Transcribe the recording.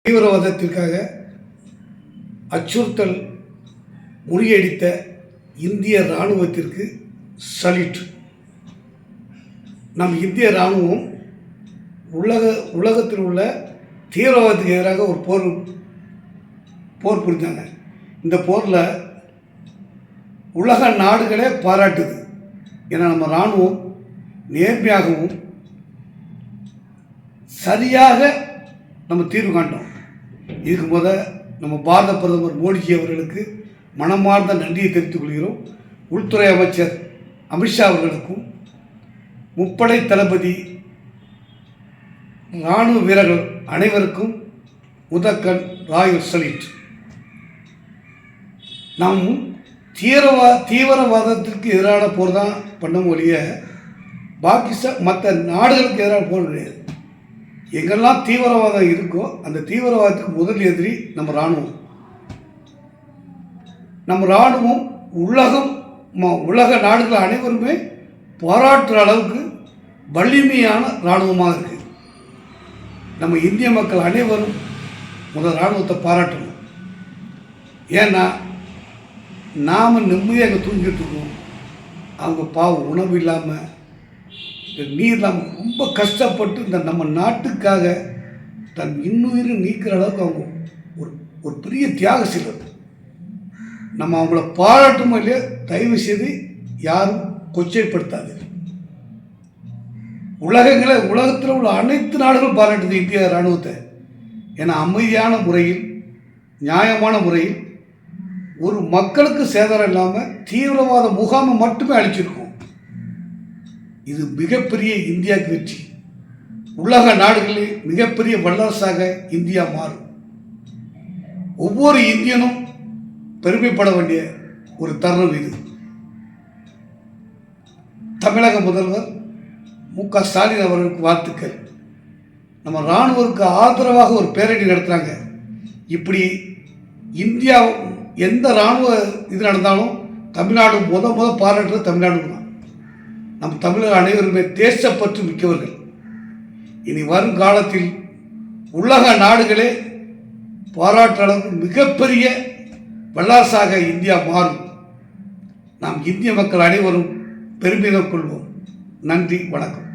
தீவிரவாதத்திற்காக அச்சுறுத்தல் முறியடித்த இந்திய இராணுவத்திற்கு சல்யூட். நம் இந்திய இராணுவம் உலகத்தில் உள்ள தீவிரவாதத்துக்கு எதிராக ஒரு போர் புரிஞ்சாங்க. இந்த போரில் உலக நாடுகளே பாராட்டுது. ஏன்னா நம்ம இராணுவம் நேர்மையாகவும் சரியாக நம்ம தீர்வு காண்டோம். இதுக்கு நம்ம பாரத பிரதமர் மோடிஜி அவர்களுக்கு மனமார்ந்த நன்றியை தெரிவித்துக் கொள்கிறோம். உள்துறை அமைச்சர் அமித்ஷா அவர்களுக்கும் முப்படை தளபதி இராணுவ வீரர்கள் அனைவருக்கும் முதற்கண் ராயல் சல்யூட். நாம் தீவிரவாதத்திற்கு எதிரான போர் தான் பண்ண ஒழிய பாகிஸ்தான் மற்ற நாடுகளுக்கு எதிரான போர் கிடையாது. எங்கெல்லாம் தீவிரவாதம் இருக்கோ அந்த தீவிரவாதத்துக்கு முதல் எதிரி நம்ம இராணுவம். நம்ம இராணுவம் உலக நாடுகள் அனைவருமே பாராட்டுற அளவுக்கு வலிமையான இராணுவமாக இருக்குது. நம்ம இந்திய மக்கள் அனைவரும் முதல் இராணுவத்தை பாராட்டணும். ஏன்னா நாம் நிம்மதியாக அங்கே தூங்கிட்டு இருக்கோம். அவங்க பாவம் உணவு இல்லாமல் நீர் இல்லாமல் ரொம்ப கஷ்டப்பட்டு இந்த நம்ம நாட்டுக்காக தன் இன்னுயிரை நீக்கிற அளவுக்கு அவங்க ஒரு பெரிய தியாக செய்வது. நம்ம அவங்கள பாராட்டும் இல்லையா, தயவு செய்து யாரும் கொச்சைப்படுத்தாது. உலகத்தில் உள்ள அனைத்து நாடுகளும் பாராட்டுது இந்திய இராணுவத்தை. ஏன்னா அமைதியான முறையில் நியாயமான முறையில் ஒரு மக்களுக்கு சேதாரம் இல்லாமல் தீவிரவாத முகாமை மட்டுமே அளிச்சிருக்கோம். இது மிகப்பெரிய இந்தியாவுக்கு வெற்றி. உலக நாடுகளில் மிகப்பெரிய வல்லரசாக இந்தியா மாறும். ஒவ்வொரு இந்தியனும் பெருமைப்பட வேண்டிய ஒரு தருணம் இது. தமிழக முதல்வர் மு.க. ஸ்டாலின் அவர்களுக்கு வாழ்த்துக்கள். நம்ம இராணுவருக்கு ஆதரவாக ஒரு பேரணி நடத்துகிறாங்க. இப்படி இந்தியா எந்த இராணுவ இது நடந்தாலும் தமிழ்நாடு பாராட்டுறது தமிழ்நாடு தான். நம் தமிழர் அனைவருமே தேசப்பற்று மிக்கவர்கள். இனி வரும் காலத்தில் உலக நாடுகளே பாராட்டுற அளவுக்கு மிகப்பெரிய வல்லரசாக இந்தியா மாறும். நாம் இந்திய மக்கள் அனைவரும் பெருமிதம் கொள்வோம். நன்றி, வணக்கம்.